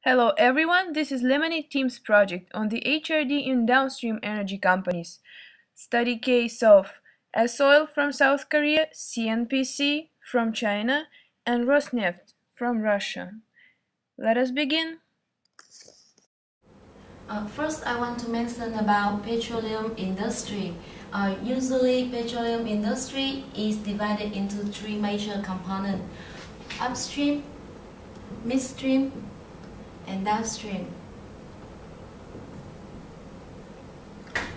Hello everyone, this is Lemonade Team's project on the HRD in downstream energy companies. Study case of S-Oil from South Korea, CNPC from China, and Rosneft from Russia. Let us begin. First, I want to mention about petroleum industry. Usually, petroleum industry is divided into three major components: upstream, midstream, and downstream.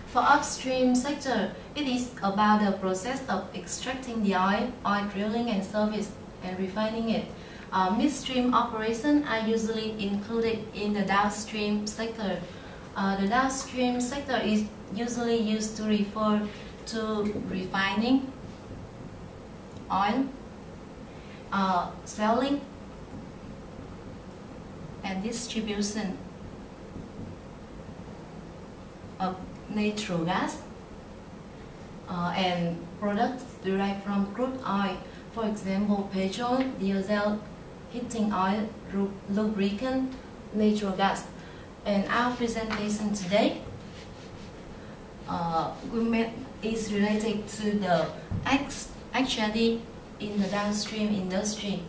For upstream sector, it is about the process of extracting the oil drilling and service, and refining it. Midstream operations are usually included in the downstream sector. The downstream sector is usually used to refer to refining oil, selling, and distribution of natural gas and products derived from crude oil, for example, petrol, diesel, heating oil, lubricant, natural gas. And our presentation today is related to the HRD in the downstream industry.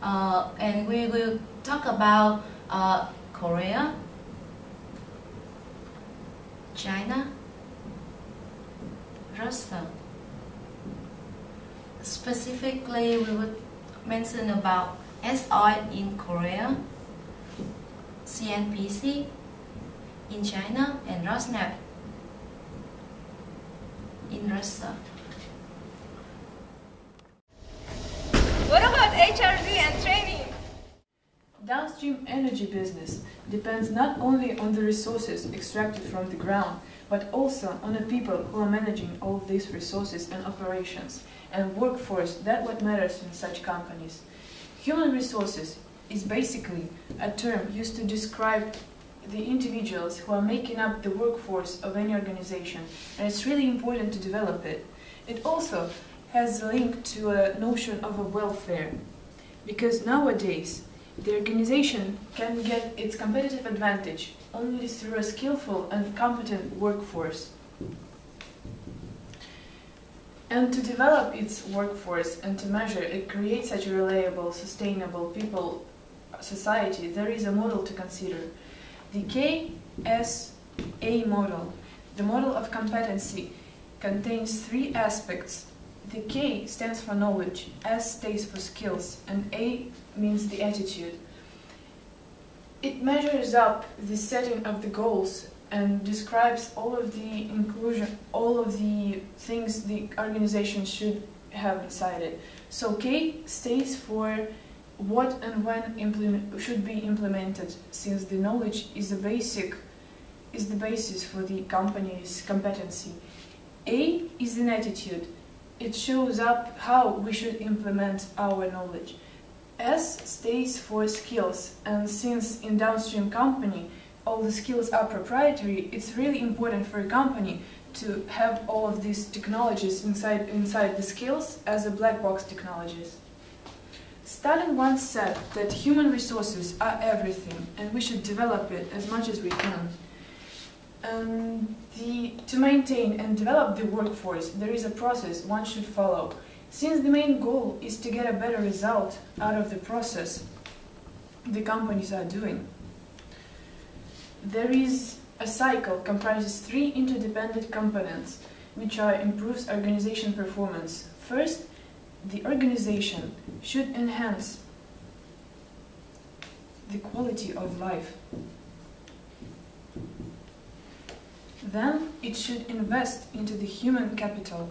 And we will talk about Korea, China, Russia. Specifically, we would mention about S-Oil in Korea, CNPC in China, and Rosneft in Russia. What about HRD and training? Downstream energy business depends not only on the resources extracted from the ground, but also on the people who are managing all these resources and operations, and workforce. That's what matters in such companies. Human resources is basically a term used to describe the individuals who are making up the workforce of any organization, and it's really important to develop it. It also has a link to a notion of a welfare, because nowadays the organization can get its competitive advantage only through a skillful and competent workforce. And to develop its workforce and to measure it create such a reliable, sustainable people society, there is a model to consider. The KSA model, the model of competency, contains three aspects. The K stands for knowledge, S stands for skills, and A means the attitude. It measures up the setting of the goals and describes all of the inclusion, all of the things the organization should have inside it. So K stands for what and when should be implemented, since the knowledge is the basis for the company's competency. A is an attitude. It shows up how we should implement our knowledge. S stands for skills, and since in downstream company all the skills are proprietary, it's really important for a company to have all of these technologies inside the skills as a black box technologies. Stalin once said that human resources are everything, and we should develop it as much as we can. To maintain and develop the workforce, there is a process one should follow. Since the main goal is to get a better result out of the process the companies are doing, there is a cycle comprises three interdependent components, which are improves organization performance. First, the organization should enhance the quality of life. Then it should invest into the human capital.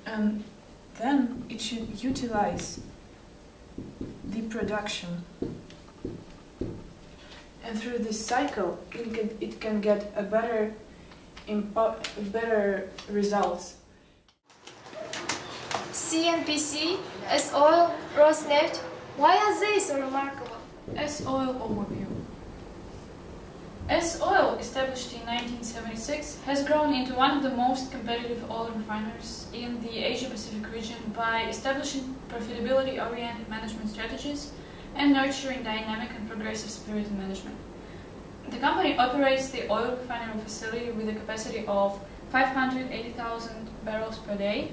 And then it should utilize the production. And through this cycle, it can get a better results. CNPC, S-Oil, Rosneft, why are they so remarkable? S-Oil overview. S-Oil, established in 1976, has grown into one of the most competitive oil refiners in the Asia-Pacific region by establishing profitability-oriented management strategies and nurturing dynamic and progressive spirit in management. The company operates the oil refinery facility with a capacity of 580,000 barrels per day.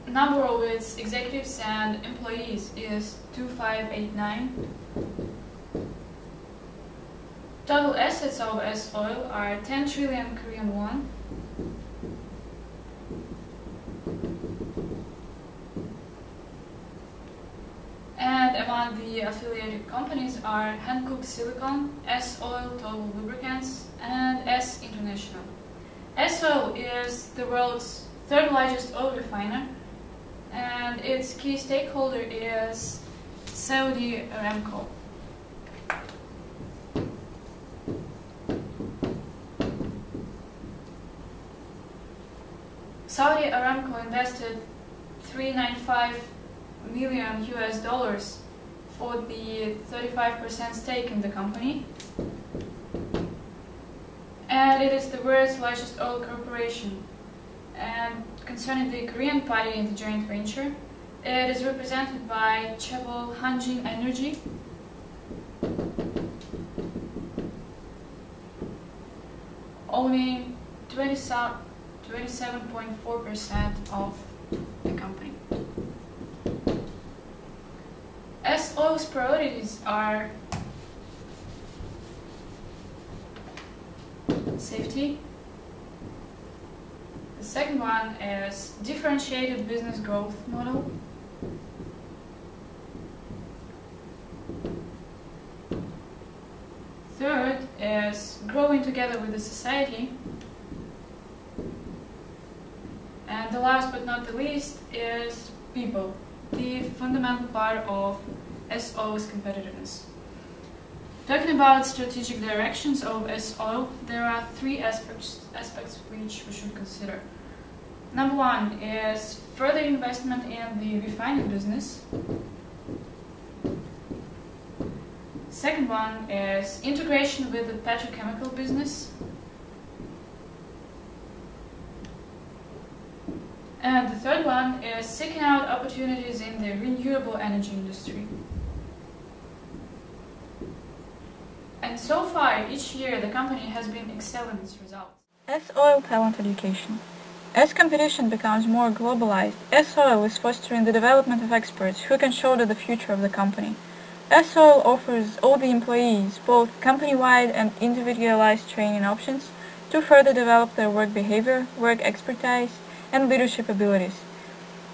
Number of its executives and employees is 2589. Total assets of S-Oil are 10 trillion Korean won. And among the affiliated companies are Hankook Silicon, S-Oil Total Lubricants, and S International. S-Oil is the world's third largest oil refiner, and its key stakeholder is Saudi Aramco. Saudi Aramco invested $395 million for the 35% stake in the company, and it is the world's largest oil corporation. And concerning the Korean party in the joint venture, it is represented by Chaebol Hanjin Energy, owning 27.4% of the company. S-Oil's priorities are safety. The second one is differentiated business growth model. Third is growing together with the society. And the last but not the least is people, the fundamental part of S-Oil's competitiveness. Talking about strategic directions of S-Oil, there are three aspects which we should consider. Number one is further investment in the refining business. Second one is integration with the petrochemical business. And the third one is seeking out opportunities in the renewable energy industry. And so far, each year, the company has been excelling its results. S-Oil talent education. As competition becomes more globalized, S-Oil is fostering the development of experts who can shoulder the future of the company. S-Oil offers all the employees both company-wide and individualized training options to further develop their work behavior, work expertise, and leadership abilities.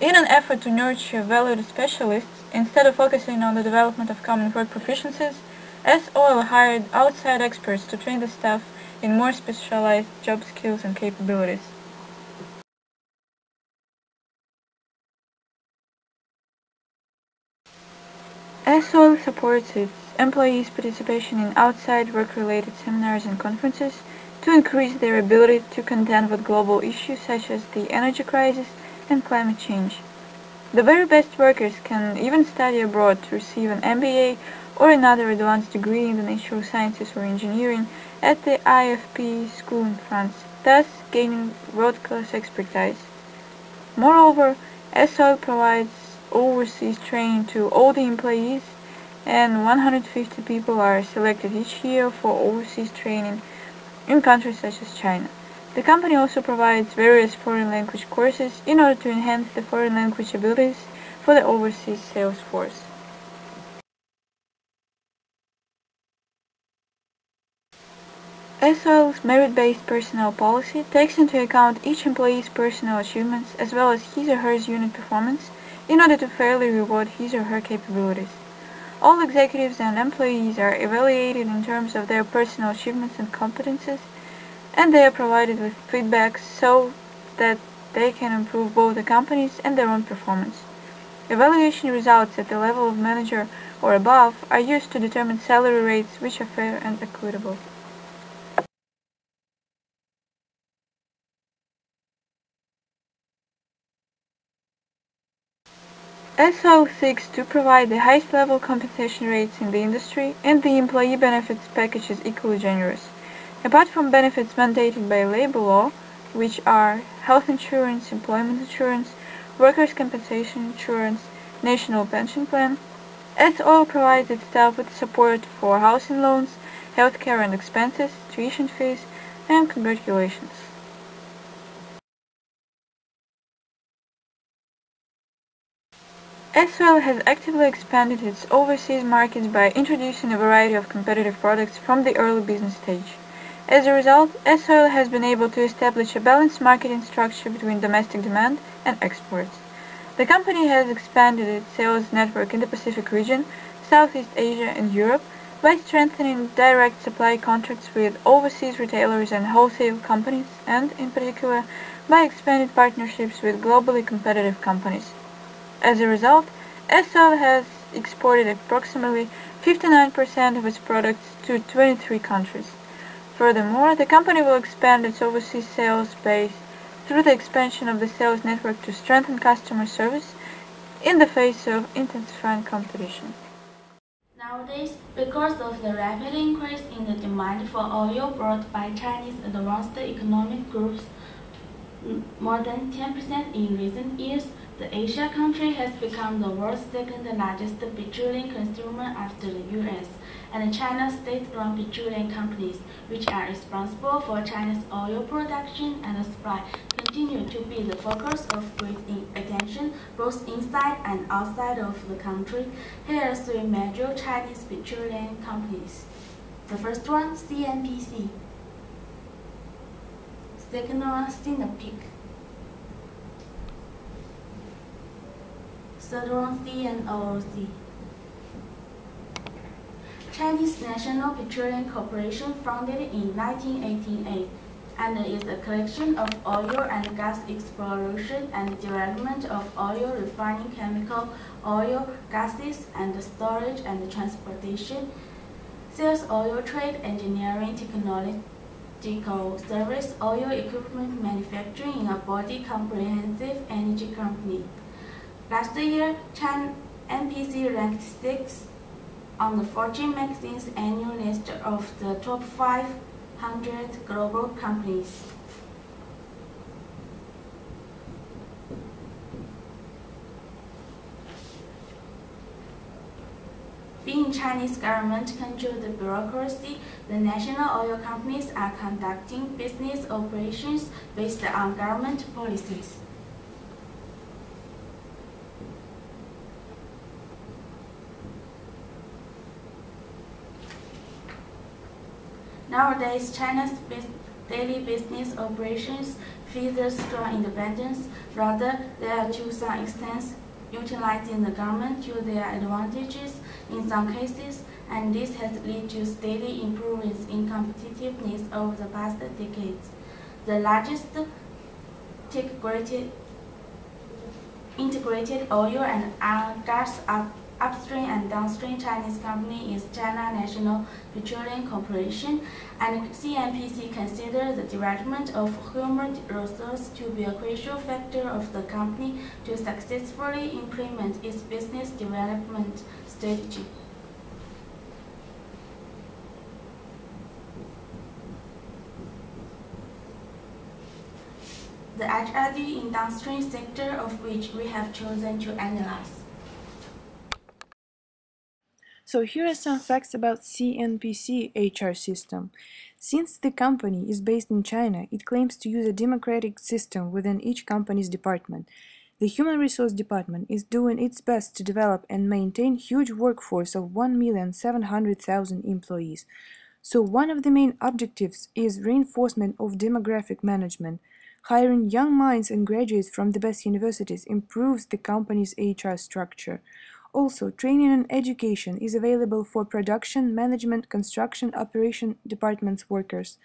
In an effort to nurture valued specialists, instead of focusing on the development of common work proficiencies, S-Oil hired outside experts to train the staff in more specialized job skills and capabilities. S-Oil supports its employees' participation in outside work-related seminars and conferences to increase their ability to contend with global issues such as the energy crisis and climate change. The very best workers can even study abroad to receive an MBA or another advanced degree in the natural sciences or engineering at the IFP school in France, thus gaining world-class expertise. Moreover, S-Oil provides overseas training to all the employees, and 150 people are selected each year for overseas training in countries such as China. The company also provides various foreign language courses in order to enhance the foreign language abilities for the overseas sales force. S-Oil's merit-based personnel policy takes into account each employee's personal achievements as well as his or her unit performance in order to fairly reward his or her capabilities. All executives and employees are evaluated in terms of their personal achievements and competences, and they are provided with feedback so that they can improve both the company's and their own performance. Evaluation results at the level of manager or above are used to determine salary rates which are fair and equitable. SOL seeks to provide the highest level compensation rates in the industry, and the employee benefits package is equally generous. Apart from benefits mandated by labor law, which are health insurance, employment insurance, workers' compensation insurance, national pension plan, SOL provides its staff with support for housing loans, healthcare and expenses, tuition fees, and congratulations. SOL has actively expanded its overseas markets by introducing a variety of competitive products from the early business stage. As a result, SOL has been able to establish a balanced marketing structure between domestic demand and exports. The company has expanded its sales network in the Pacific region, Southeast Asia, and Europe by strengthening direct supply contracts with overseas retailers and wholesale companies, and, in particular, by expanded partnerships with globally competitive companies. As a result, SOL has exported approximately 59% of its products to 23 countries. Furthermore, the company will expand its overseas sales base through the expansion of the sales network to strengthen customer service in the face of intensifying competition. Nowadays, because of the rapid increase in the demand for oil brought by Chinese advanced economic groups, more than 10% in recent years, the Asia country has become the world's second largest petroleum consumer after the US, and China's state-run petroleum companies, which are responsible for China's oil production and supply, continue to be the focus of great attention both inside and outside of the country. Here are three major Chinese petroleum companies. The first one, CNPC. Second one, CNPC. Third one, CNOOC. Chinese National Petroleum Corporation, founded in 1988, and is a collection of oil and gas exploration and development of oil refining, chemical, oil, gases, and storage and transportation, sales, oil trade, engineering, technological service, oil equipment manufacturing in a body comprehensive energy company. Last year, NPC ranked 6th on the Fortune magazine's annual list of the top 500 global companies. Being Chinese government-controlled bureaucracy, the national oil companies are conducting business operations based on government policies. Nowadays, China's daily business operations feature strong independence. Rather, they are to some extent utilizing the government to their advantages in some cases, and this has led to steady improvements in competitiveness over the past decades. The largest integrated oil and gas upstream and downstream Chinese company is China National Petroleum Corporation, and CNPC considers the development of human resources to be a crucial factor of the company to successfully implement its business development strategy. The HRD in downstream sector of which we have chosen to analyze. So here are some facts about CNPC HR system. Since the company is based in China, it claims to use a democratic system within each company's department. The Human Resource Department is doing its best to develop and maintain huge workforce of 1,700,000 employees. So one of the main objectives is reinforcement of demographic management. Hiring young minds and graduates from the best universities improves the company's HR structure. Also, training and education is available for production, management, construction, operation departments workers,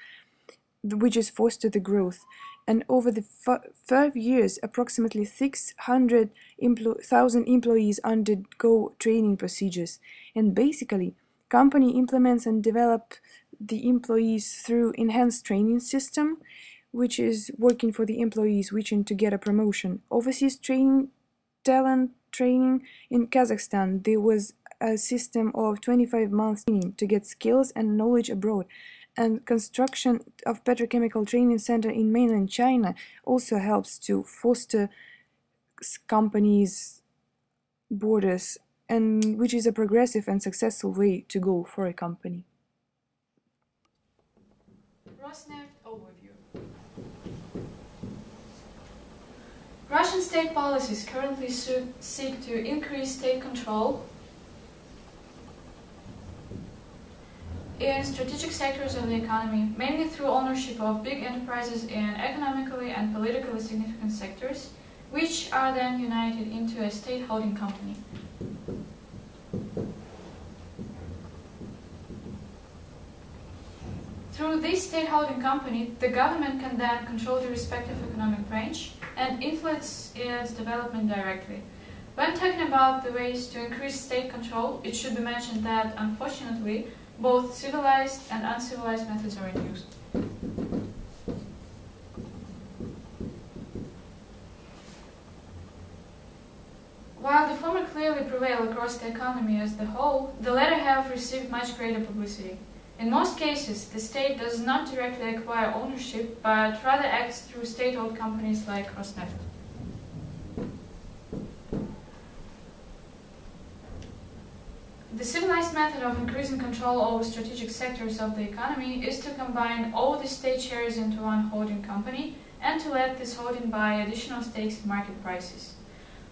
which is foster the growth. And over the 5 years, approximately 600,000 employees undergo training procedures. And basically, company implements and develop the employees through enhanced training system, which is working for the employees wishing to get a promotion, overseas training talent training. In Kazakhstan, there was a system of 25 months training to get skills and knowledge abroad. And construction of petrochemical training center in mainland China also helps to foster companies' borders, and which is a progressive and successful way to go for a company. Rosneft overview. Russian state policies currently seek to increase state control in strategic sectors of the economy, mainly through ownership of big enterprises in economically and politically significant sectors, which are then united into a state holding company. Through this state holding company, the government can then control the respective economic branch and influence its development directly. When talking about the ways to increase state control, it should be mentioned that, unfortunately, both civilized and uncivilized methods are in use. While the former clearly prevail across the economy as the whole, the latter have received much greater publicity. In most cases, the state does not directly acquire ownership, but rather acts through state-owned companies like Rosneft. The civilized method of increasing control over strategic sectors of the economy is to combine all the state shares into one holding company and to let this holding buy additional stakes in market prices.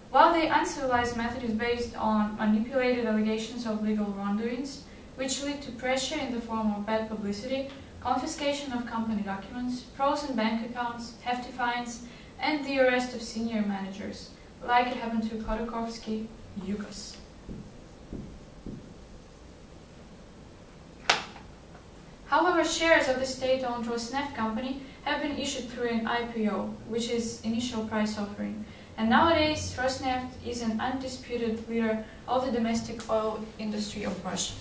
While the uncivilized method is based on manipulated allegations of legal wrongdoings, which lead to pressure in the form of bad publicity, confiscation of company documents, frozen bank accounts, hefty fines, and the arrest of senior managers, like it happened to Khodorkovsky, Yukos. However, shares of the state-owned Rosneft company have been issued through an IPO, which is initial price offering, and nowadays Rosneft is an undisputed leader of the domestic oil industry of Russia.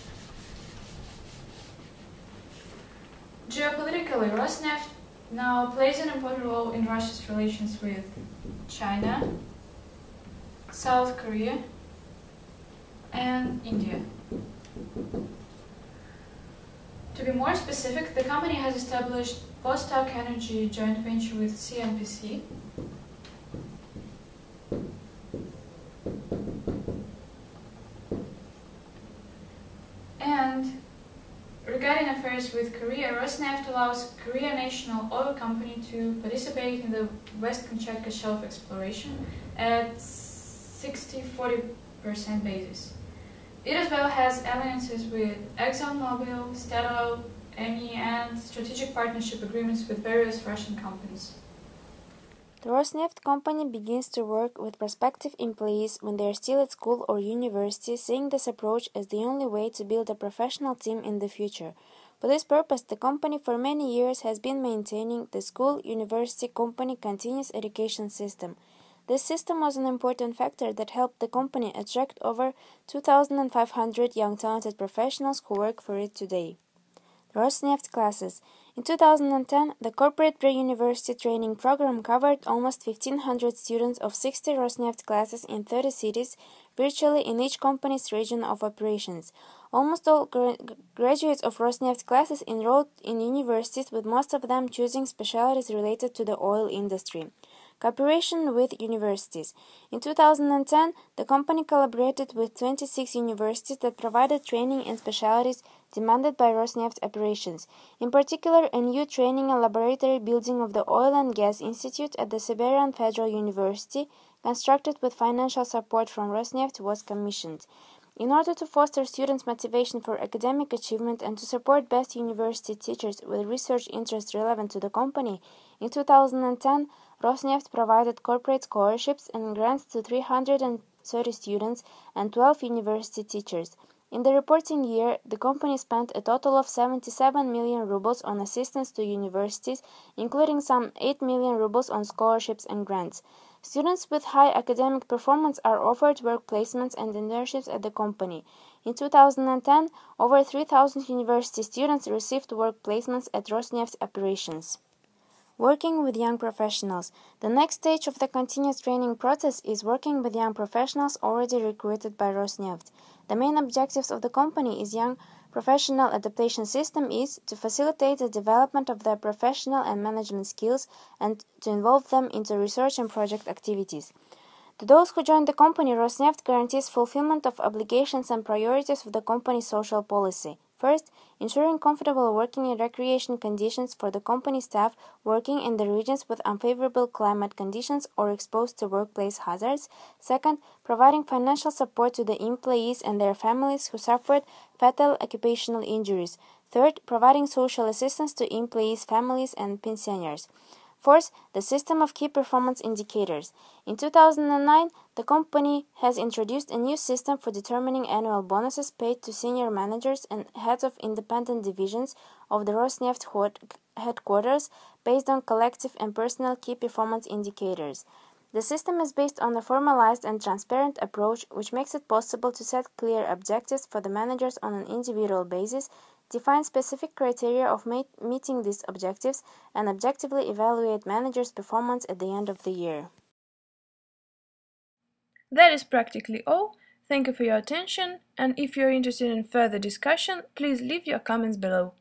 Geopolitically, Rosneft now plays an important role in Russia's relations with China, South Korea, and India. To be more specific, the company has established Vostok Energy joint venture with CNPC, and regarding affairs with Korea, Rosneft allows Korea National Oil Company to participate in the West Kamchatka Shelf exploration at 60-40% basis. It as well has alliances with ExxonMobil, Statoil, Eni, and strategic partnership agreements with various Russian companies. The Rosneft company begins to work with prospective employees when they are still at school or university, seeing this approach as the only way to build a professional team in the future. For this purpose, the company for many years has been maintaining the school-university company continuous education system. This system was an important factor that helped the company attract over 2,500 young talented professionals who work for it today. Rosneft classes. In 2010, the corporate pre-university training program covered almost 1,500 students of 60 Rosneft classes in 30 cities, virtually in each company's region of operations. Almost all graduates of Rosneft classes enrolled in universities, with most of them choosing specialties related to the oil industry. Cooperation with universities. In 2010, the company collaborated with 26 universities that provided training in specialties demanded by Rosneft's operations. In particular, a new training and laboratory building of the Oil and Gas Institute at the Siberian Federal University, constructed with financial support from Rosneft, was commissioned. In order to foster students' motivation for academic achievement and to support best university teachers with research interests relevant to the company, in 2010, Rosneft provided corporate scholarships and grants to 330 students and 12 university teachers. In the reporting year, the company spent a total of 77 million rubles on assistance to universities, including some 8 million rubles on scholarships and grants. Students with high academic performance are offered work placements and internships at the company. In 2010, over 3,000 university students received work placements at Rosneft's operations. Working with young professionals. The next stage of the continuous training process is working with young professionals already recruited by Rosneft. The main objectives of the company is young professional adaptation system is to facilitate the development of their professional and management skills and to involve them into research and project activities. To those who join the company, Rosneft guarantees fulfillment of obligations and priorities of the company's social policy. First, ensuring comfortable working and recreation conditions for the company staff working in the regions with unfavorable climate conditions or exposed to workplace hazards. Second, providing financial support to the employees and their families who suffered fatal occupational injuries. Third, providing social assistance to employees' families and pensioners. Fourth, the system of key performance indicators. In 2009, the company has introduced a new system for determining annual bonuses paid to senior managers and heads of independent divisions of the Rosneft headquarters based on collective and personal key performance indicators. The system is based on a formalized and transparent approach which makes it possible to set clear objectives for the managers on an individual basis, define specific criteria of meeting these objectives, and objectively evaluate managers' performance at the end of the year. That is practically all. Thank you for your attention, and if you're interested in further discussion, please leave your comments below.